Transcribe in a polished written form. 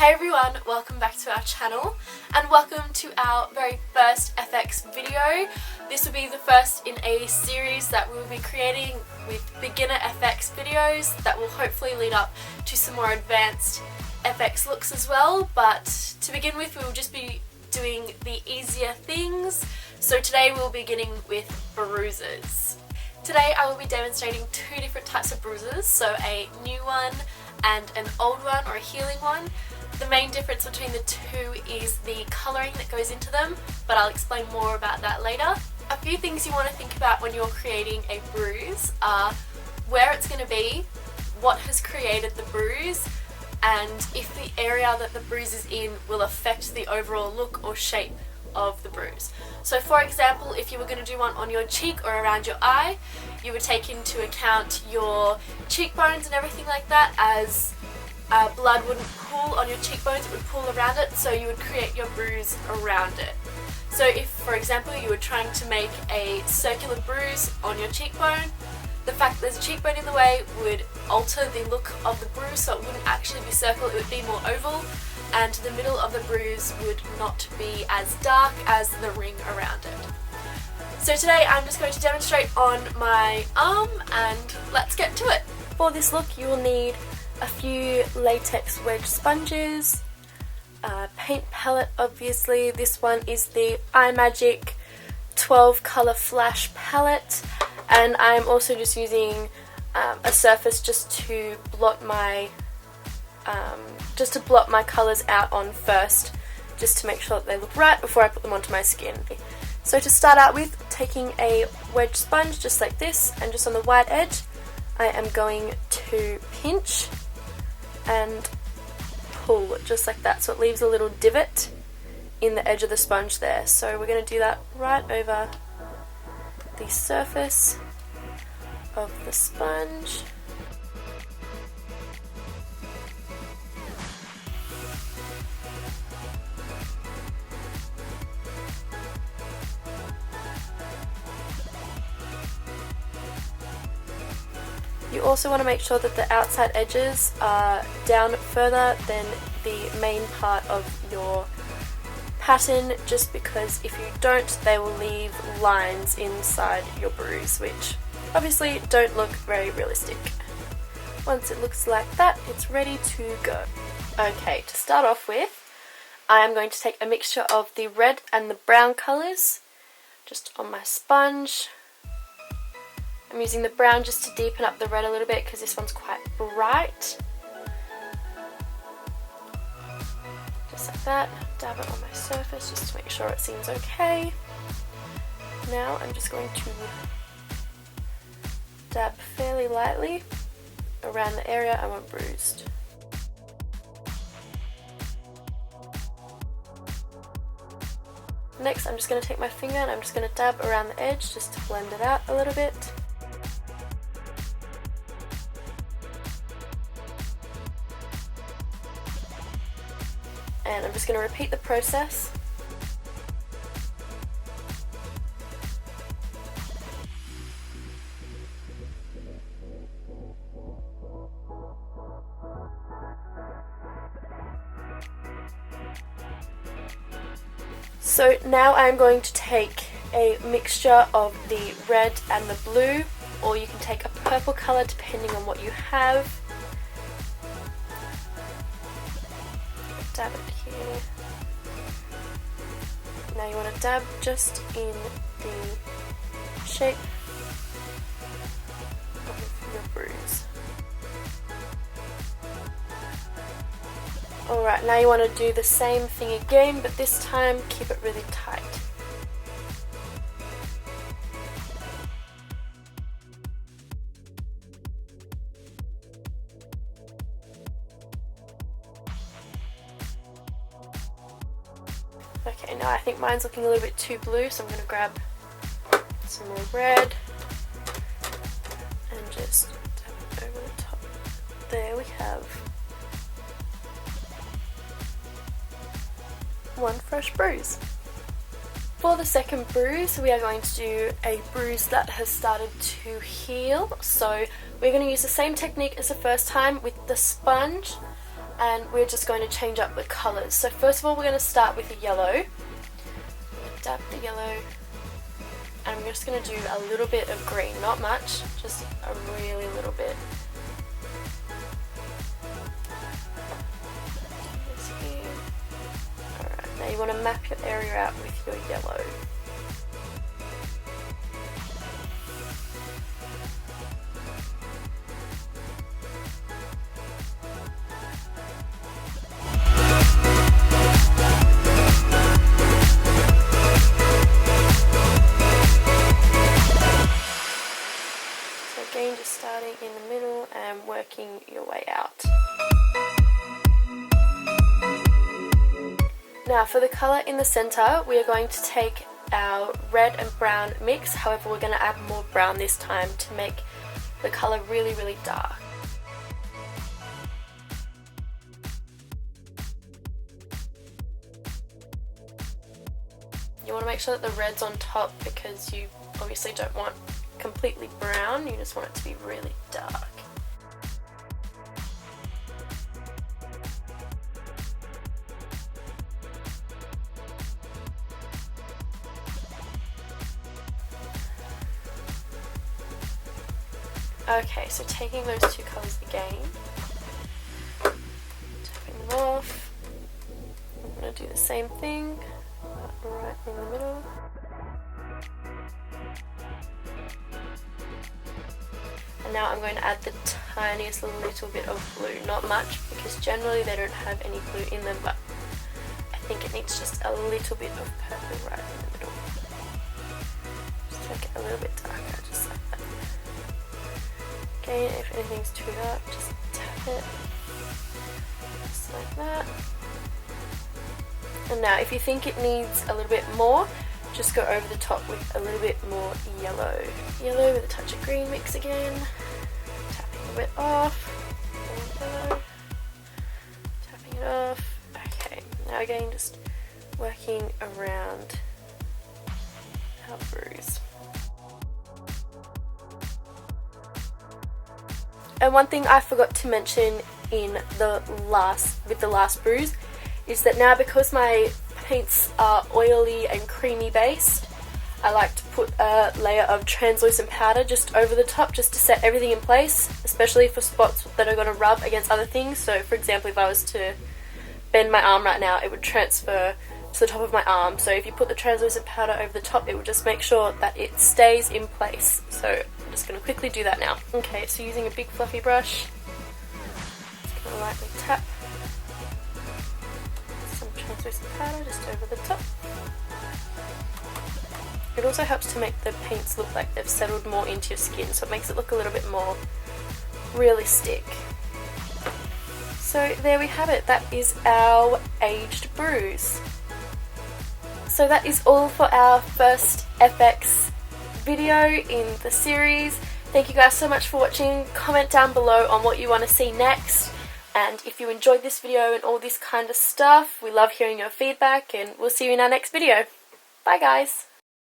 Hey everyone, welcome back to our channel and welcome to our very first FX video. This will be the first in a series that we will be creating with beginner FX videos that will hopefully lead up to some more advanced FX looks as well. But to begin with, we will just be doing the easier things. So today we'll be beginning with bruises. Today I will be demonstrating two different types of bruises, so a new one and an old one or a healing one. The main difference between the two is the colouring that goes into them, but I'll explain more about that later. A few things you want to think about when you're creating a bruise are where it's going to be, what has created the bruise, and if the area that the bruise is in will affect the overall look or shape of the bruise. So for example, if you were going to do one on your cheek or around your eye, you would take into account your cheekbones and everything like that, as blood wouldn't pool on your cheekbones, it would pool around it, so you would create your bruise around it. So if, for example, you were trying to make a circular bruise on your cheekbone, the fact that there's a cheekbone in the way would alter the look of the bruise, so it wouldn't actually be circle, it would be more oval, and the middle of the bruise would not be as dark as the ring around it. So today I'm just going to demonstrate on my arm, and let's get to it. For this look you will need a few latex wedge sponges, paint palette obviously. This one is the iMovie 12 colour flash palette, and I'm also just using a surface just to blot my colours out on first, just to make sure that they look right before I put them onto my skin. So to start out with, taking a wedge sponge just like this, and just on the white edge I am going to pinch and pull just like that, so it leaves a little divot in the edge of the sponge there. So we're going to do that right over the surface of the sponge. You also want to make sure that the outside edges are down further than the main part of your pattern, just because if you don't, they will leave lines inside your bruise, which obviously don't look very realistic. Once it looks like that, it's ready to go. Okay, to start off with, I am going to take a mixture of the red and the brown colours just on my sponge. I'm using the brown just to deepen up the red a little bit because this one's quite bright. Just like that, dab it on my surface just to make sure it seems okay. Now I'm just going to dab fairly lightly around the area I want bruised. Next I'm just going to take my finger and I'm just going to dab around the edge just to blend it out a little bit. And I'm just going to repeat the process. So now I'm going to take a mixture of the red and the blue, or you can take a purple colour depending on what you have. Dab it here. Now you want to dab just in the shape of your bruise. Alright, now you want to do the same thing again, but this time keep it really tight. Okay, now I think mine's looking a little bit too blue, so I'm going to grab some more red and just dab it over the top. There we have one fresh bruise. For the second bruise, we are going to do a bruise that has started to heal. So we're going to use the same technique as the first time with the sponge. and we're just going to change up the colours. So first of all we're going to start with the yellow. Dab the yellow, and I'm just going to do a little bit of green, not much, just a really little bit. Alright, now you want to map your area out with your yellow. Again, just starting in the middle and working your way out. Now for the colour in the centre, we are going to take our red and brown mix, however we're going to add more brown this time to make the colour really, really dark. You want to make sure that the red's on top because you obviously don't want completely brown, you just want it to be really dark. Okay, so taking those two colours again, tapping them off, I'm going to do the same thing, right in the middle. And now I'm going to add the tiniest little bit of blue, not much because generally they don't have any blue in them, but I think it needs just a little bit of purple right in the middle. Just make it a little bit darker, just like that. Again, if anything's too dark, just tap it, just like that. And now if you think it needs a little bit more, just go over the top with a little bit more yellow. Yellow with a touch of green mix again. Tapping a bit off. Yellow. Tapping it off. Okay, now again just working around our bruise. And one thing I forgot to mention with the last bruise is that now because my paints are oily and creamy based, I like to put a layer of translucent powder just over the top just to set everything in place, especially for spots that are going to rub against other things. So for example, if I was to bend my arm right now, it would transfer to the top of my arm. So if you put the translucent powder over the top, it will just make sure that it stays in place. So I'm just going to quickly do that now. Okay, so using a big fluffy brush, just going to lightly tap some translucent powder just over the top. It also helps to make the paints look like they've settled more into your skin, so it makes it look a little bit more realistic. So there we have it, that is our aged bruise. So that is all for our first FX video in the series. Thank you guys so much for watching. Comment down below on what you want to see next, and if you enjoyed this video and all this kind of stuff, we love hearing your feedback, and we'll see you in our next video. Bye guys!